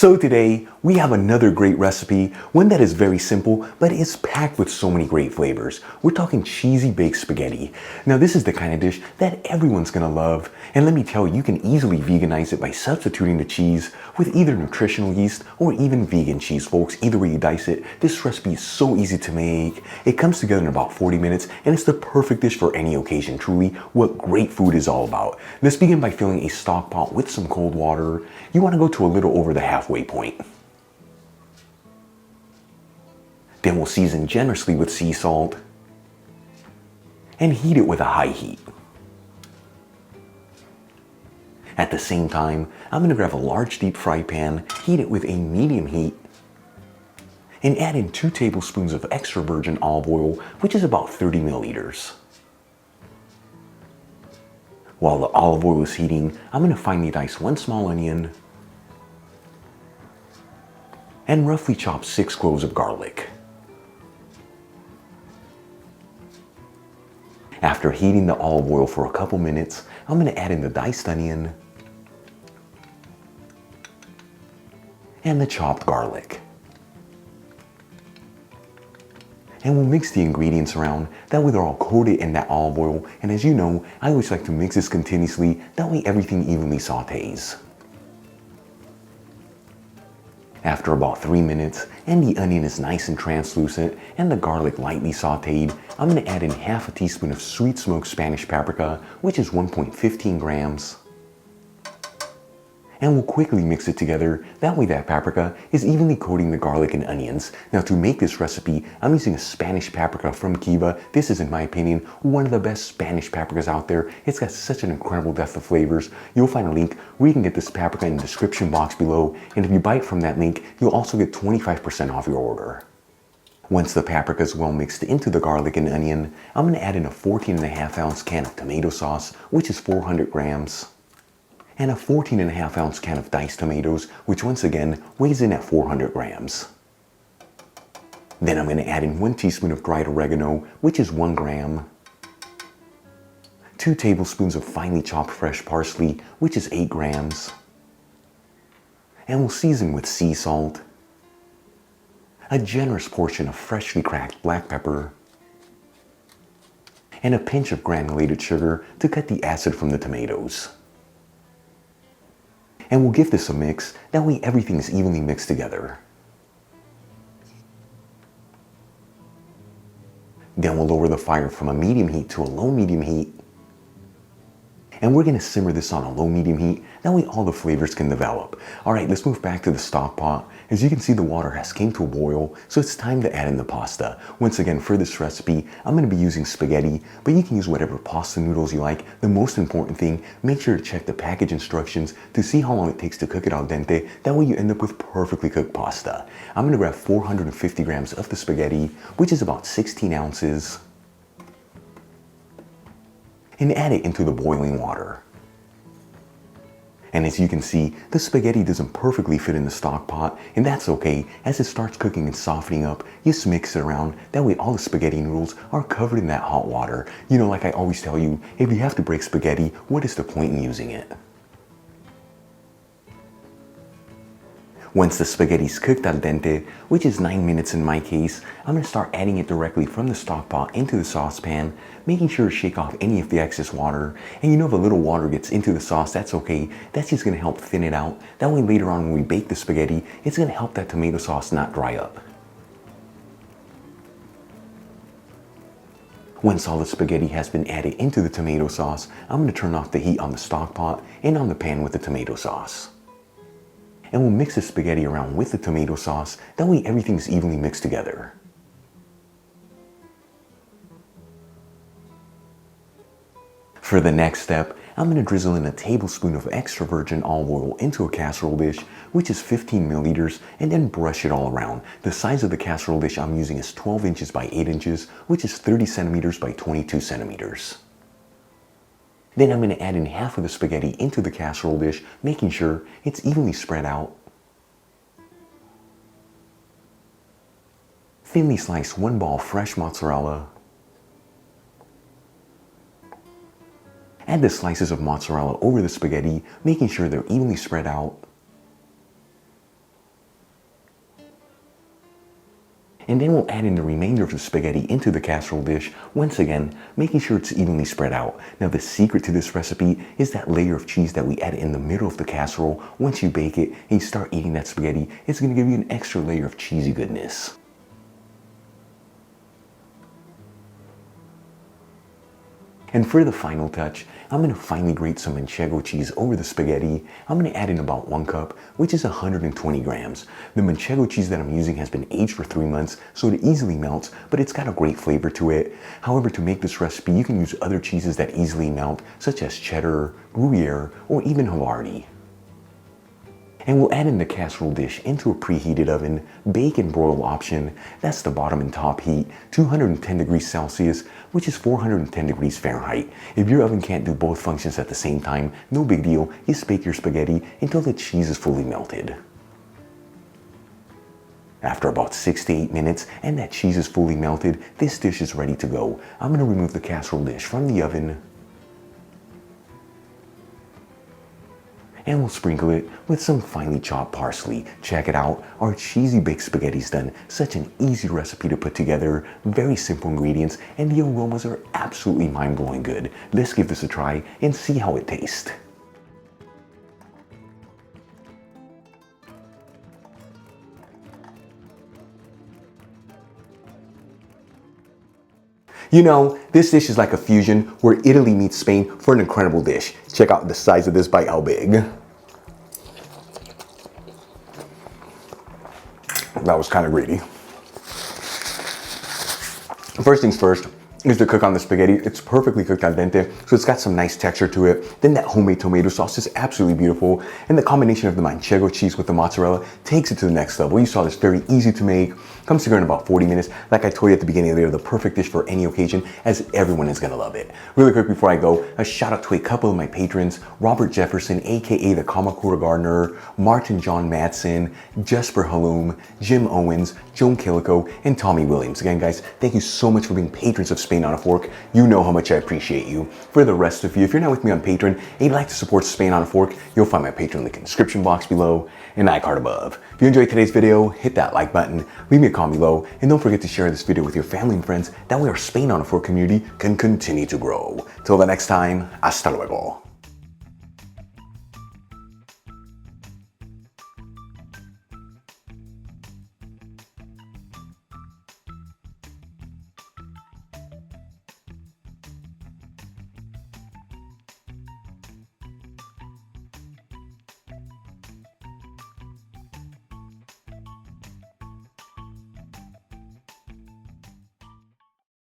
So today, we have another great recipe, one that is very simple, but is packed with so many great flavors. We're talking cheesy baked spaghetti. Now this is the kind of dish that everyone's gonna love, and let me tell you, you can easily veganize it by substituting the cheese with either nutritional yeast or even vegan cheese, folks. Either way you dice it, this recipe is so easy to make. It comes together in about 40 minutes, and it's the perfect dish for any occasion, truly what great food is all about. Let's begin by filling a stock pot with some cold water. You wanna go to a little over the halfway point. Then we'll season generously with sea salt and heat it with a high heat. At the same time, I'm gonna grab a large deep fry pan, heat it with a medium heat, and add in 2 tablespoons of extra virgin olive oil, which is about 30 milliliters. While the olive oil is heating, I'm gonna finely dice 1 small onion and roughly chop 6 cloves of garlic. After heating the olive oil for a couple minutes, I'm going to add in the diced onion and the chopped garlic. And we'll mix the ingredients around, that way they're all coated in that olive oil, and as you know, I always like to mix this continuously, that way everything evenly sautés. After about 3 minutes, and the onion is nice and translucent, and the garlic lightly sauteed, I'm going to add in half a teaspoon of sweet smoked Spanish paprika, which is 1.15 grams. And we'll quickly mix it together, that way that paprika is evenly coating the garlic and onions. Now to make this recipe, I'm using a Spanish paprika from Kiva. This is, in my opinion, one of the best Spanish paprikas out there. It's got such an incredible depth of flavors. You'll find a link where you can get this paprika in the description box below, and if you buy it from that link, you'll also get 25% off your order. Once the paprika is well mixed into the garlic and onion, I'm going to add in a 14.5 ounce can of tomato sauce, which is 400 grams. And a 14.5 ounce can of diced tomatoes, which once again weighs in at 400 grams. Then I'm going to add in 1 teaspoon of dried oregano, which is 1 gram. 2 tablespoons of finely chopped fresh parsley, which is 8 grams. And we'll season with sea salt, a generous portion of freshly cracked black pepper, and a pinch of granulated sugar to cut the acid from the tomatoes. And we'll give this a mix, that way everything is evenly mixed together. Then we'll lower the fire from a medium heat to a low medium heat. And we're going to simmer this on a low medium heat, that way all the flavors can develop. Alright, let's move back to the stock pot. As you can see, the water has came to a boil, so it's time to add in the pasta. Once again, for this recipe, I'm going to be using spaghetti, but you can use whatever pasta noodles you like. The most important thing, make sure to check the package instructions to see how long it takes to cook it al dente, that way you end up with perfectly cooked pasta. I'm going to grab 450 grams of the spaghetti, which is about 16 ounces. And add it into the boiling water. And as you can see, the spaghetti doesn't perfectly fit in the stock pot, and that's okay. As it starts cooking and softening up, just mix it around, that way all the spaghetti noodles are covered in that hot water. You know, like I always tell you, if you have to break spaghetti, what is the point in using it? Once the spaghetti's cooked al dente, which is 9 minutes in my case, I'm going to start adding it directly from the stock pot into the saucepan, making sure to shake off any of the excess water. And you know, if a little water gets into the sauce, that's okay. That's just going to help thin it out. That way later on when we bake the spaghetti, it's going to help that tomato sauce not dry up. Once all the spaghetti has been added into the tomato sauce, I'm going to turn off the heat on the stock pot and on the pan with the tomato sauce. And we'll mix the spaghetti around with the tomato sauce, that way everything's evenly mixed together. For the next step, I'm going to drizzle in a tablespoon of extra virgin olive oil into a casserole dish, which is 15 milliliters, and then brush it all around. The size of the casserole dish I'm using is 12 inches by 8 inches, which is 30 centimeters by 22 centimeters. Then I'm going to add in half of the spaghetti into the casserole dish, making sure it's evenly spread out. Thinly slice 1 ball fresh mozzarella. Add the slices of mozzarella over the spaghetti, making sure they're evenly spread out. And then we'll add in the remainder of the spaghetti into the casserole dish, once again, making sure it's evenly spread out. Now the secret to this recipe is that layer of cheese that we add in the middle of the casserole. Once you bake it and you start eating that spaghetti, it's going to give you an extra layer of cheesy goodness. And for the final touch, I'm going to finely grate some manchego cheese over the spaghetti. I'm going to add in about 1 cup, which is 120 grams. The manchego cheese that I'm using has been aged for 3 months, so it easily melts, but it's got a great flavor to it. However, to make this recipe, you can use other cheeses that easily melt, such as cheddar, Gruyere, or even Havarti. And we'll add in the casserole dish into a preheated oven, bake and broil option. That's the bottom and top heat, 210 degrees Celsius, which is 410 degrees Fahrenheit. If your oven can't do both functions at the same time, no big deal, just bake your spaghetti until the cheese is fully melted. After about 6 to 8 minutes and that cheese is fully melted, this dish is ready to go. I'm going to remove the casserole dish from the oven, and we'll sprinkle it with some finely chopped parsley. Check it out, our cheesy baked spaghetti's done. Such an easy recipe to put together, very simple ingredients, and the aromas are absolutely mind-blowing good. Let's give this a try and see how it tastes. You know, this dish is like a fusion where Italy meets Spain for an incredible dish. Check out the size of this bite, how big. That was kind of greedy. First things first is to cook on the spaghetti. It's perfectly cooked al dente, so it's got some nice texture to it. Then that homemade tomato sauce is absolutely beautiful. And the combination of the manchego cheese with the mozzarella takes it to the next level. You saw this, very easy to make. Comes together in about 40 minutes. Like I told you at the beginning of the video, the perfect dish for any occasion, as everyone is gonna love it. Really quick before I go, a shout out to a couple of my patrons, Robert Jefferson, aka the Kamakura Gardener, Martin John Madsen, Jesper Halloum, Jim Owens, Joan Killico, and Tommy Williams. Again, guys, thank you so much for being patrons of Spain on a Fork. You know how much I appreciate you. For the rest of you, if you're not with me on Patreon and you'd like to support Spain on a Fork, you'll find my Patreon link in the description box below and iCard above. If you enjoyed today's video, hit that like button, leave me a comment below, and don't forget to share this video with your family and friends. That way our Spain on a Fork community can continue to grow. Till the next time, hasta luego.